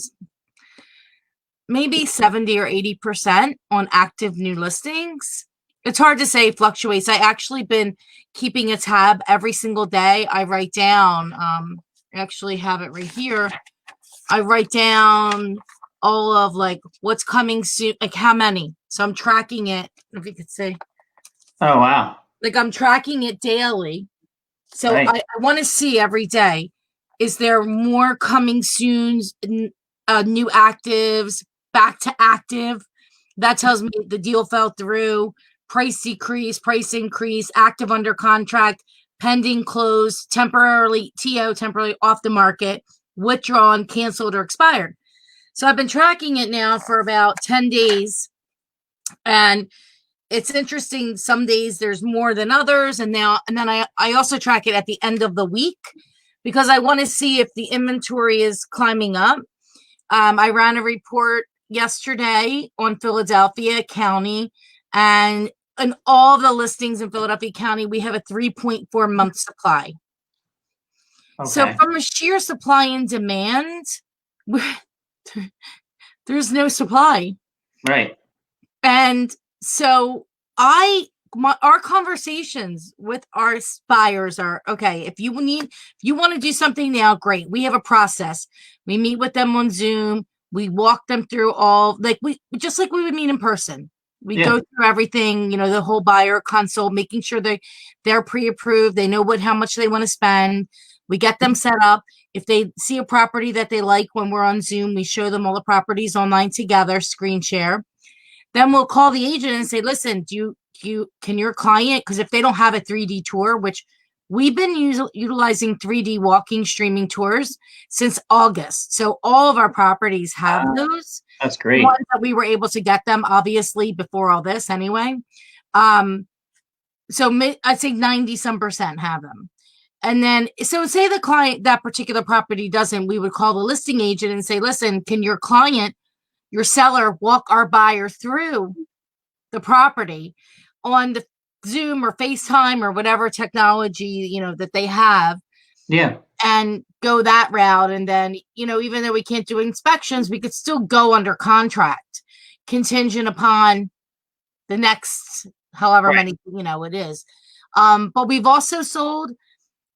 Speaker 1: maybe 70 or 80% on active new listings. It's hard to say, fluctuates. I actually been keeping a tab every single day. I write down, I actually have it right here. I write down all of like what's coming soon, like how many. So I'm tracking it. If you could see,
Speaker 2: Oh, wow.
Speaker 1: like I'm tracking it daily. So
Speaker 2: Right.
Speaker 1: I want to see every day, is there more coming soon, new actives, back to active? That tells me the deal fell through, price decrease, price increase, active under contract, pending close, temporarily TO, temporarily off the market, withdrawn, canceled, or expired. So I've been tracking it now for about 10 days. And it's interesting. Some days there's more than others. And then I also track it at the end of the week because I want to see if the inventory is climbing up. I ran a report yesterday on Philadelphia County, and in all the listings in Philadelphia County, we have a 3.4 month supply. So
Speaker 2: Okay.
Speaker 1: from a sheer supply and demand, there's no supply.
Speaker 2: Right.
Speaker 1: And so our conversations with our buyers are, okay, if you want to do something now, great. We have a process. We meet with them on Zoom. We walk them through just like we would meet in person. We go through everything, the whole buyer consult, making sure they're pre-approved. They know how much they want to spend. We get them set up. If they see a property that they like when we're on Zoom, we show them all the properties online together, screen share. Then we'll call the agent and say, listen, can your client, because if they don't have a 3D tour, which we've been utilizing 3D walking streaming tours since August. So all of our properties have those.
Speaker 2: That's great.
Speaker 1: Ones that we were able to get them, obviously, before all this anyway. So I'd say 90% have them. And then, so say the client, that particular property doesn't, we would call the listing agent and say, listen, can your client, your seller, walk our buyer through the property on the Zoom or FaceTime or whatever technology, that they have.
Speaker 2: Yeah.
Speaker 1: And go that route. And then, even though we can't do inspections, we could still go under contract contingent upon the next, however many, it is. But we've also sold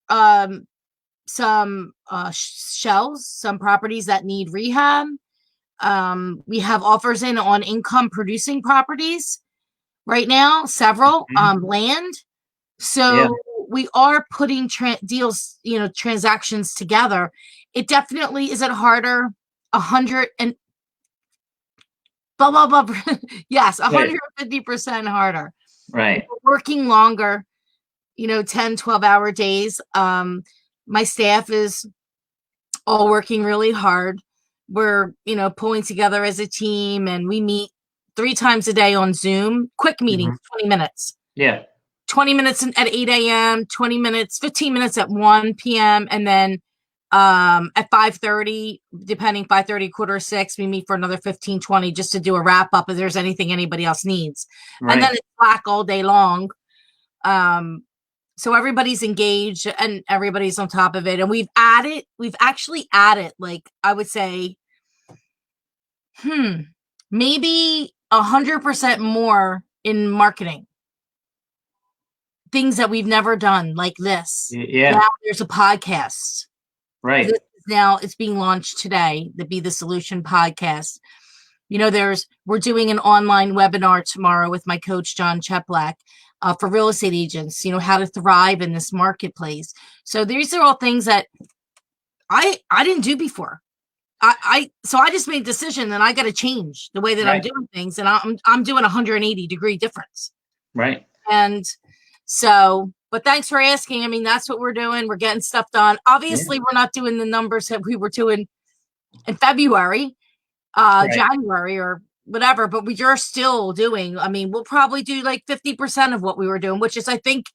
Speaker 1: some shells, some properties that need rehab. We have offers in on income producing properties right now, several land. So we are putting deals, transactions together. It definitely, is it harder? 100 and blah, blah, blah. Yes, 150% harder.
Speaker 2: Right.
Speaker 1: We're working longer, 10, 12-hour days. My staff is all working really hard. We're, pulling together as a team, and we meet 3 times a day on Zoom, quick meetings, 20 minutes.
Speaker 2: Yeah.
Speaker 1: 20 minutes at 8 a.m., 20 minutes, 15 minutes at 1 p.m. And then at 5:30, depending, 5:30, 5:45, we meet for another 15, 20 just to do a wrap up if there's anything anybody else needs. Right. And then it's Slack all day long. So everybody's engaged and everybody's on top of it. And we've actually added, like, I would say, maybe 100% more in marketing. Things that we've never done, like this.
Speaker 2: Yeah.
Speaker 1: Now there's a podcast.
Speaker 2: Right.
Speaker 1: Now it's being launched today, the Be the Solution podcast. We're doing an online webinar tomorrow with my coach, John Cheplak, for real estate agents, how to thrive in this marketplace. So these are all things that I didn't do before. So I just made a decision that I got to change the way that I'm doing things. And I'm doing 180-degree difference.
Speaker 2: Right.
Speaker 1: And so, but thanks for asking. I mean, that's what we're doing. We're getting stuff done. Obviously, we're not doing the numbers that we were doing in February, January or whatever, but we're still doing, we'll probably do like 50% of what we were doing, which is, I think,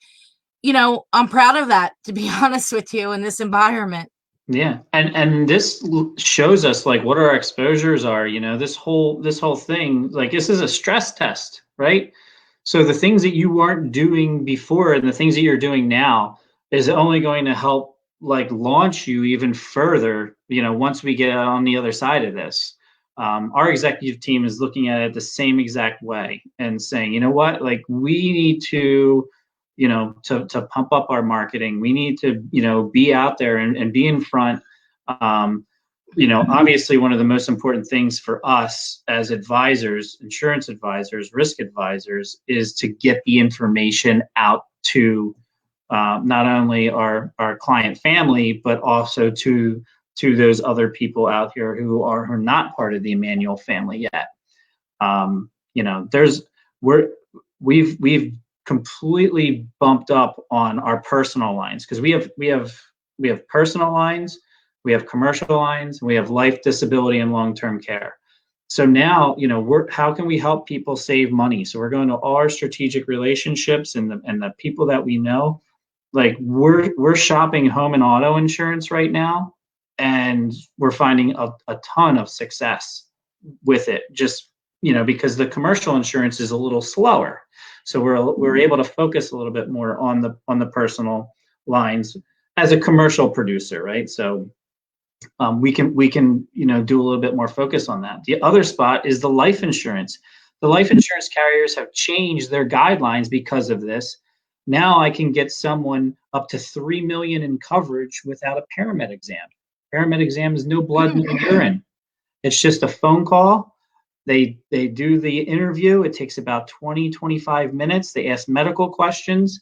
Speaker 1: I'm proud of that, to be honest with you, in this environment.
Speaker 2: Yeah. And this shows us like what our exposures are, this whole thing, like this is a stress test, right? So the things that you weren't doing before and the things that you're doing now is only going to help like launch you even further, once we get on the other side of this. Our executive team is looking at it the same exact way and saying, you know what, like we need to, to pump up our marketing. We need to, be out there and be in front. Obviously one of the most important things for us as advisors, insurance advisors, risk advisors, is to get the information out to not only our client family, but also to those other people out here who are not part of the Emmanuel family yet. We've completely bumped up on our personal lines, because we have personal lines, we have commercial lines, we have life, disability, and long-term care. So now, how can we help people save money? So we're going to all our strategic relationships and the people that we know. Like we're shopping home and auto insurance right now, and we're finding a ton of success with it. Just because the commercial insurance is a little slower, so we're able to focus a little bit more on the personal lines as a commercial producer, right? So we can do a little bit more focus on that. The other spot is the life insurance. The life insurance carriers have changed their guidelines because of this. Now I can get someone up to $3 million in coverage without a paramed exam. Paramed exam is no blood, no urine. It's just a phone call. They do the interview. It takes about 20-25 minutes. They ask medical questions,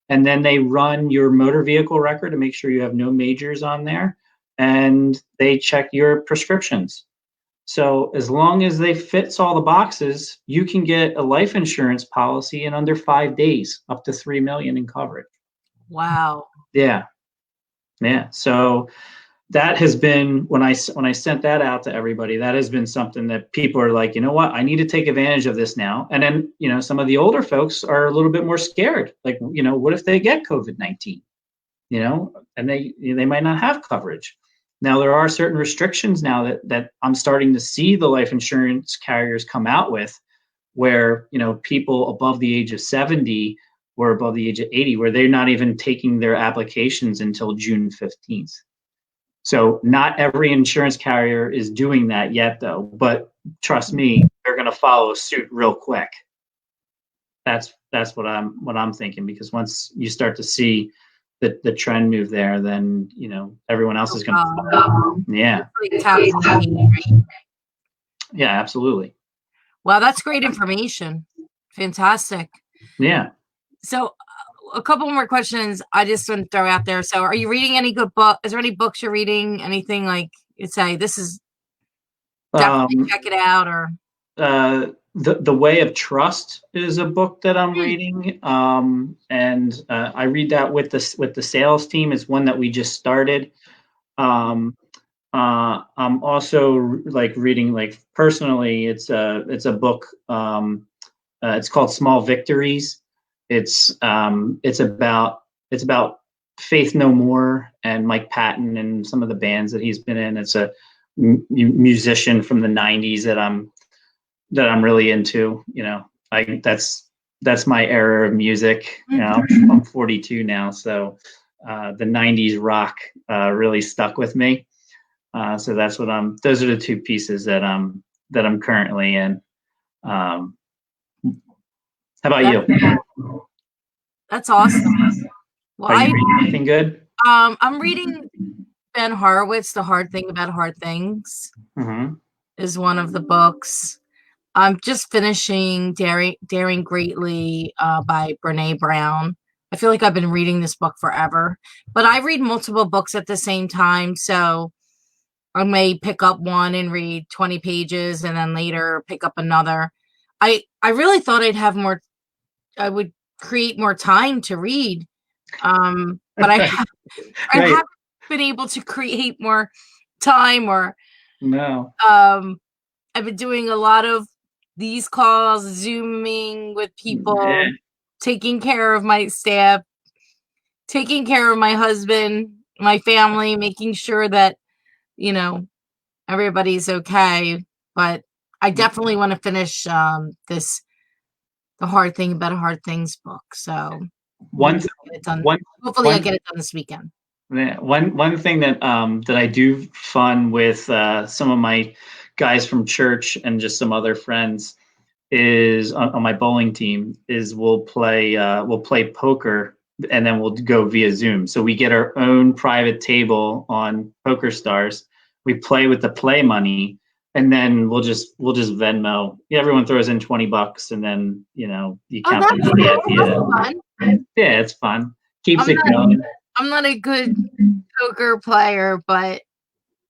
Speaker 2: and then they run your motor vehicle record to make sure you have no majors on there, and they check your prescriptions. So as long as they fits all the boxes, you can get a life insurance policy in under 5 days, up to $3 million in coverage.
Speaker 1: Wow.
Speaker 2: Yeah. So that has been, when I sent that out to everybody, that has been something that people are like, you know what, I need to take advantage of this now. And then, some of the older folks are a little bit more scared. Like, what if they get COVID-19, and they might not have coverage. Now, there are certain restrictions now that I'm starting to see the life insurance carriers come out with, where, people above the age of 70 or above the age of 80, where they're not even taking their applications until June 15th. So not every insurance carrier is doing that yet, though. But trust me, they're going to follow suit real quick. That's what I'm thinking, because once you start to see the trend move there, then everyone else is going to follow. Yeah. Yeah, absolutely.
Speaker 1: Wow, that's great information. Fantastic.
Speaker 2: Yeah.
Speaker 1: So a couple more questions I just want to throw out there. So are you reading any good book? Is there any books you're reading? Anything like you'd say this is definitely check it out? Or
Speaker 2: The Way of Trust is a book that I'm reading, and I read that with the sales team. It's one that we just started. I'm also reading personally. It's a book. It's called Small Victories. It's about Faith No More and Mike Patton and some of the bands that he's been in. It's a musician from the 90s that I'm really into. That's my era of music. I'm 42 now, so the 90s rock really stuck with me. So those are the two pieces that I'm currently in. How about you?
Speaker 1: That's awesome. Well,
Speaker 2: are you reading anything good?
Speaker 1: I'm reading Ben Horowitz, The Hard Thing About Hard Things.
Speaker 2: Mm-hmm.
Speaker 1: Is one of the books. I'm just finishing Daring Greatly by Brene Brown. I feel like I've been reading this book forever, but I read multiple books at the same time. So I may pick up one and read 20 pages and then later pick up another. I really thought I would create more time to read. But I haven't been able to create more time, or
Speaker 2: no.
Speaker 1: I've been doing a lot of these calls, Zooming with people, taking care of my staff, taking care of my husband, my family, making sure that, everybody's okay. But I definitely want to finish The Hard Thing About Hard Things book. So hopefully I'll get it done this weekend.
Speaker 2: One thing that I do fun with some of my guys from church and just some other friends is on my bowling team is we'll play poker, and then we'll go via Zoom. So we get our own private table on Poker Stars. We play with the play money, and then we'll just Venmo. Everyone throws in $20, and then you count the money at the end. Yeah, it's fun. Keeps it going.
Speaker 1: I'm not a good poker player, but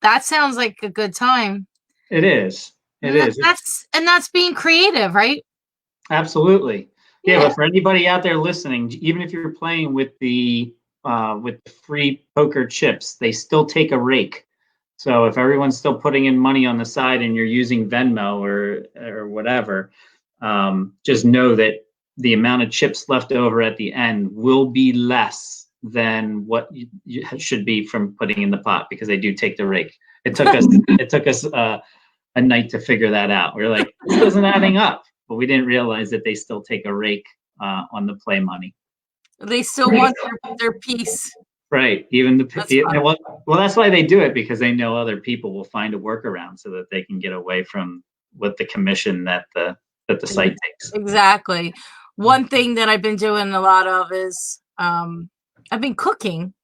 Speaker 1: that sounds like a good time.
Speaker 2: It is. It is.
Speaker 1: That's being creative, right?
Speaker 2: Absolutely. Yeah, but for anybody out there listening, even if you're playing with the free poker chips, they still take a rake. So if everyone's still putting in money on the side and you're using Venmo or whatever, just know that the amount of chips left over at the end will be less than what you should be from putting in the pot, because they do take the rake. It took us a night to figure that out. We were like, this isn't adding up, but we didn't realize that they still take a rake on the play money.
Speaker 1: They still want their piece.
Speaker 2: Right. Well, that's why they do it, because they know other people will find a workaround so that they can get away from what the commission that the site takes.
Speaker 1: Exactly. One thing that I've been doing a lot of is I've been cooking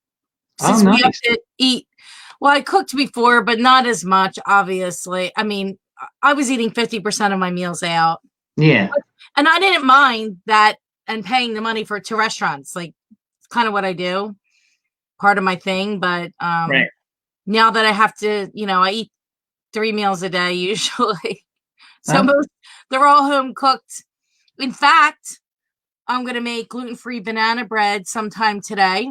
Speaker 1: since we have to eat. Well, I cooked before, but not as much, obviously. I mean, I was eating 50% of my meals out.
Speaker 2: Yeah.
Speaker 1: And I didn't mind that, and paying the money to restaurants. Like, it's kind of what I do, part of my thing. But
Speaker 2: Right.
Speaker 1: now that I have to, I eat 3 meals a day usually. So they're all home cooked. In fact, I'm going to make gluten-free banana bread sometime today.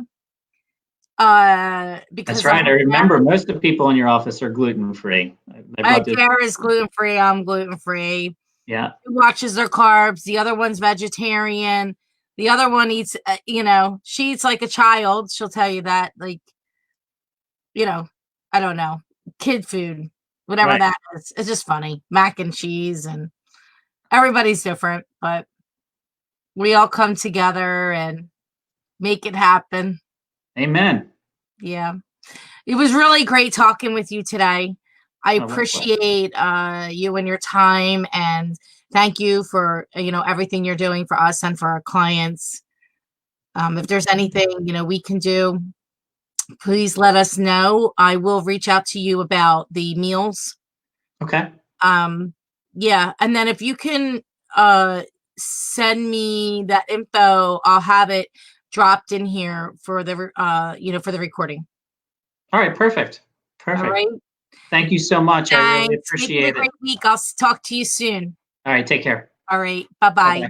Speaker 1: Because
Speaker 2: that's right. I remember most of the people in your office are gluten-free.
Speaker 1: Tara's gluten-free. I'm gluten-free.
Speaker 2: Yeah.
Speaker 1: She watches their carbs. The other one's vegetarian. The other one eats, she eats like a child. She'll tell you that, like, I don't know, kid food, whatever that is. It's just funny. Mac and cheese, and everybody's different, but we all come together and make it happen.
Speaker 2: Amen.
Speaker 1: Yeah. It was really great talking with you today. I appreciate you and your time, and thank you for, everything you're doing for us and for our clients. If there's anything, we can do, please let us know. I will reach out to you about the meals.
Speaker 2: Okay.
Speaker 1: Yeah. And then if you can send me that info, I'll have it dropped in here for the, for the recording.
Speaker 2: All right. Perfect. All right. Thank you so much.
Speaker 1: Thanks.
Speaker 2: I really appreciate it.
Speaker 1: Great week. I'll talk to you soon.
Speaker 2: All right. Take care.
Speaker 1: All right. Bye-bye.